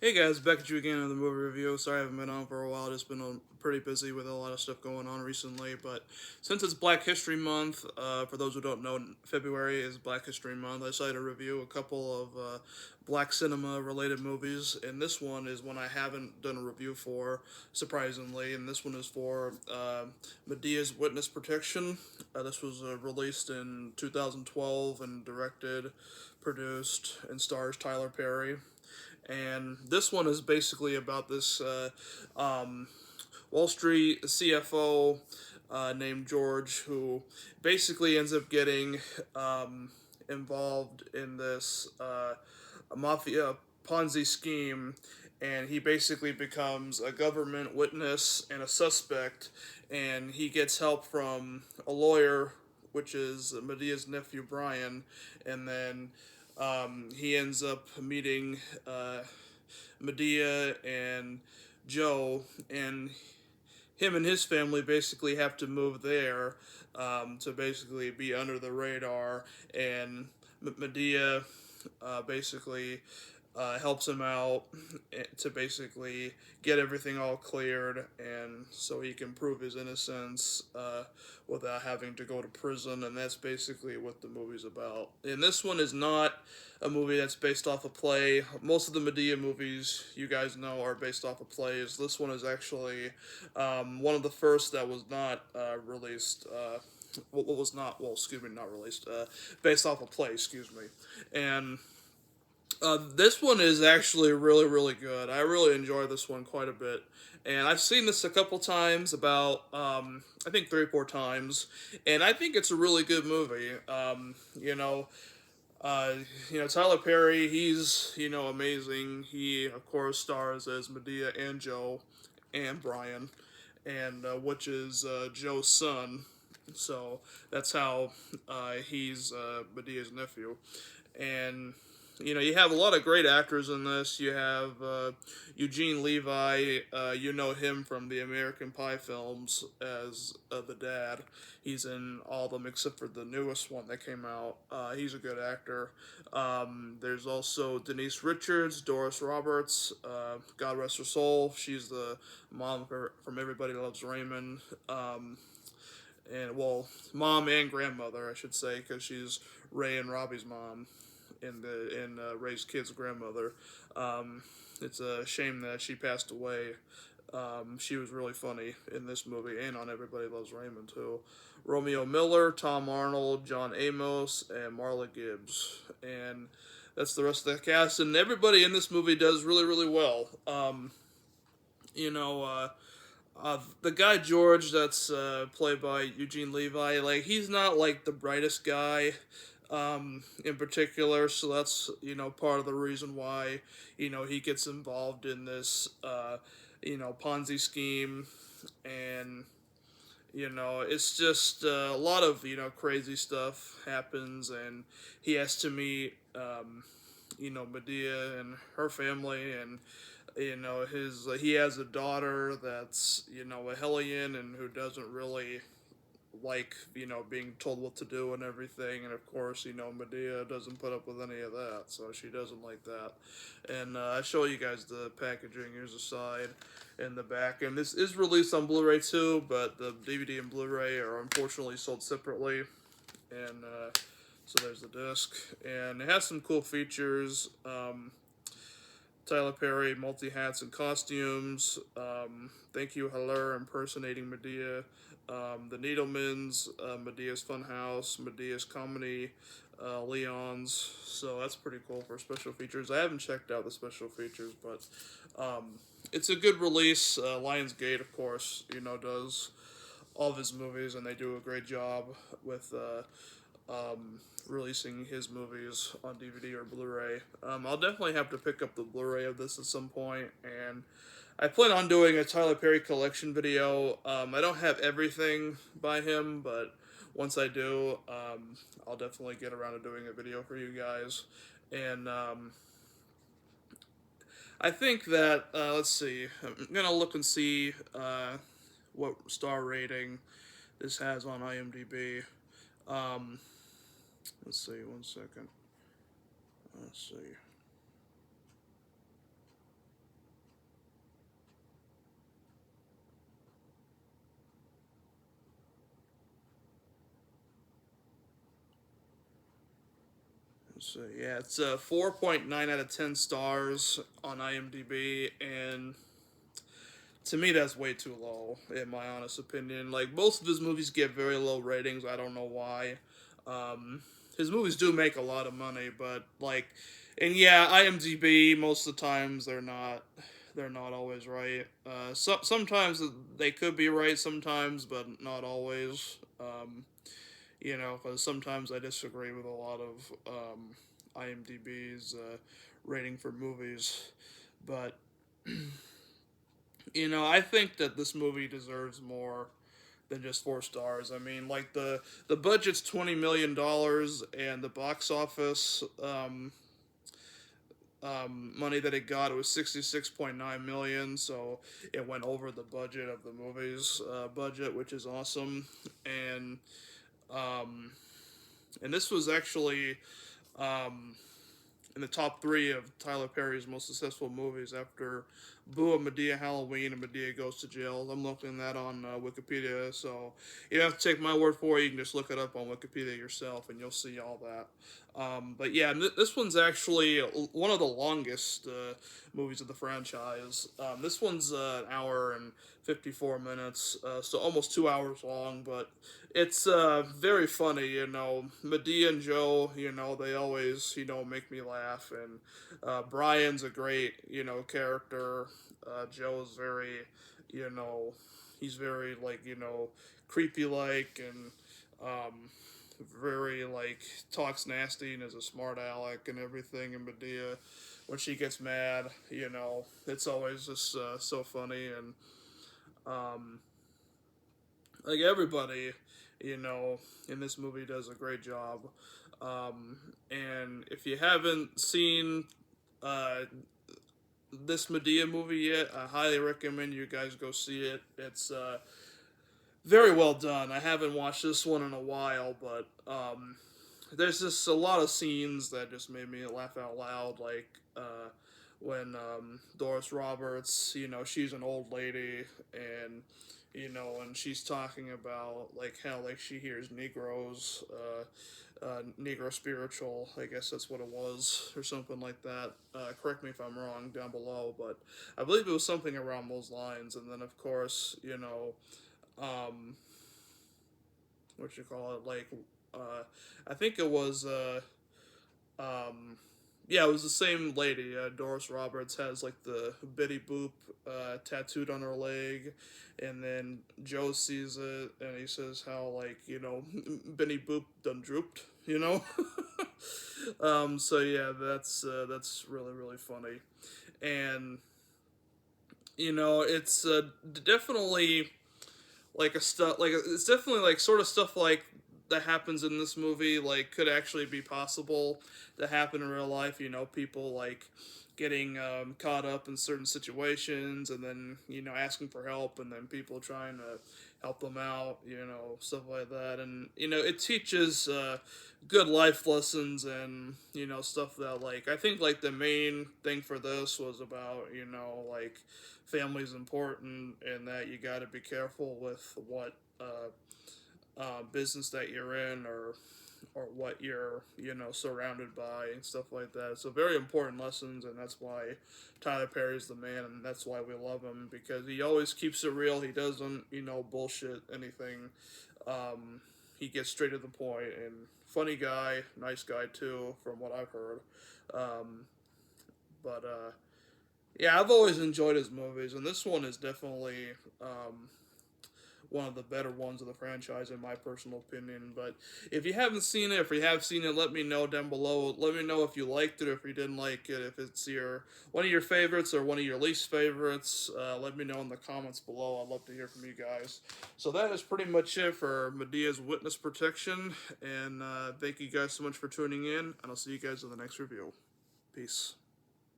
Hey guys, back at you again on the movie review. Sorry I haven't been on for a while. Just been pretty busy with a lot of stuff going on recently. But since it's Black History Month, for those who don't know, February is Black History Month. I decided to review a couple of black cinema related movies, and this one is one I haven't done a review for, surprisingly. And this one is for Medea's Witness Protection. This was released in 2012 and directed, produced, and stars Tyler Perry. And this one is basically about this Wall Street CFO named George, who basically ends up getting involved in this mafia Ponzi scheme, and he basically becomes a government witness and a suspect, and he gets help from a lawyer, which is Medea's nephew Brian, and then he ends up meeting Madea and Joe, and him and his family basically have to move there to basically be under the radar, and Madea basically helps him out to basically get everything all cleared, and so he can prove his innocence without having to go to prison. And that's basically what the movie's about. And this one is not a movie that's based off a play. Most of the Madea movies, you guys know, are based off of plays. This one is actually one of the first that was not released. What was not, well, excuse me, not released, based off a play, excuse me. And this one is actually really, really good. I really enjoy this one quite a bit. And I've seen this a couple times, about, I think 3 or 4 times. And I think it's a really good movie. Tyler Perry, he's, amazing. He, of course, stars as Madea and Joe and Brian, and which is Joe's son. So that's how he's Medea's nephew. And you have a lot of great actors in this. You have Eugene Levi. You know him from the American Pie films as the dad. He's in all of them except for the newest one that came out. He's a good actor. There's also Denise Richards, Doris Roberts. God rest her soul. She's the mom from Everybody Loves Raymond. And well, mom and grandmother, I should say, because she's Ray and Robbie's mom in Ray's kid's grandmother. It's a shame that she passed away. She was really funny in this movie and on Everybody Loves Raymond too. Romeo Miller, Tom Arnold, John Amos, and Marla Gibbs, and that's the rest of the cast. And everybody in this movie does really, really well. You know, the guy George, that's played by Eugene Levi, like he's not like the brightest guy in particular, so that's part of the reason why he gets involved in this Ponzi scheme, and it's just a lot of crazy stuff happens, and he has to meet Medea and her family, and his he has a daughter that's a hellion and who doesn't really like being told what to do and everything, and of course Medea doesn't put up with any of that, so she doesn't like that. And I show you guys the packaging. Here's the side and the back, and this is released on Blu-ray too, but the DVD and Blu-ray are unfortunately sold separately. And so there's the disc, and it has some cool features. Tyler Perry, multi hats and costumes. Thank You Haller impersonating Madea. The Needlemans, Medea's Funhouse, Medea's Comedy, Leon's. So that's pretty cool for special features. I haven't checked out the special features, but it's a good release. Lionsgate, of course, does all of his movies, and they do a great job with releasing his movies on DVD or Blu-ray. I'll definitely have to pick up the Blu-ray of this at some point, and I plan on doing a Tyler Perry collection video. I don't have everything by him, but once I do, I'll definitely get around to doing a video for you guys. And I think that, let's see, I'm going to look and see what star rating this has on IMDb. Um, let's see, 1 second. Let's see. So yeah, it's a 4.9 out of 10 stars on IMDb, and to me that's way too low, in my honest opinion. Like, most of his movies get very low ratings. I don't know why. Um, his movies do make a lot of money, but like, and yeah, IMDb most of the times they're not always right. Sometimes they could be right, sometimes, but not always. Because sometimes I disagree with a lot of IMDb's rating for movies, but I think that this movie deserves more than just 4 stars. I mean, like, the budget's $20 million, and the box office money that it got, it was 66.9 million. So it went over the budget of the movie's budget, which is awesome. And um, and this was actually um, in the top three of Tyler Perry's most successful movies after Boo and Madea Halloween and Madea Goes to Jail. I'm looking at that on Wikipedia, so you don't have to take my word for it. You can just look it up on Wikipedia yourself, and you'll see all that. But yeah, this one's actually one of the longest movies of the franchise. This one's an hour and 54 minutes, so almost 2 hours long, but it's very funny. Medea and Joe, they always, make me laugh, and Brian's a great, character. Joe's very, you know, he's very, like, creepy like, and very, like, talks nasty and is a smart aleck and everything. And Medea, when she gets mad, it's always just so funny. And um, like, everybody, in this movie does a great job. And if you haven't seen uh, this Medea movie yet, I highly recommend you guys go see it. It's very well done. I haven't watched this one in a while, but there's just a lot of scenes that just made me laugh out loud, like when Doris Roberts, she's an old lady, and and she's talking about like how, like, she hears Negroes, Negro spiritual, I guess that's what it was, or something like that. Correct me if I'm wrong down below, but I believe it was something around those lines. And then, of course, um, what you call it, like, I think it was um, yeah, it was the same lady. Doris Roberts has, like, the Betty Boop tattooed on her leg, and then Joe sees it and he says how, like, Benny Boop done drooped. So yeah, that's really, really funny. And it's definitely like a stuff like it's definitely like sort of stuff like that happens in this movie, like, could actually be possible to happen in real life. People, like, getting caught up in certain situations, and then asking for help, and then people trying to help them out, stuff like that. And it teaches good life lessons, and stuff that, like, I think, like, the main thing for this was about, like, family's important, and that you got to be careful with what business that you're in, or what you're surrounded by, and stuff like that. So very important lessons, and that's why Tyler Perry's the man, and that's why we love him, because he always keeps it real. He doesn't bullshit anything. He gets straight to the point, and funny guy, nice guy too, from what I've heard. Um, but yeah, I've always enjoyed his movies, and this one is definitely one of the better ones of the franchise, in my personal opinion. But if you haven't seen it, if you have seen it, let me know down below. Let me know if you liked it, or if you didn't like it, if it's one of your favorites or one of your least favorites. Let me know in the comments below. I'd love to hear from you guys. So that is pretty much it for Medea's Witness Protection, and thank you guys so much for tuning in, and I'll see you guys in the next review. Peace.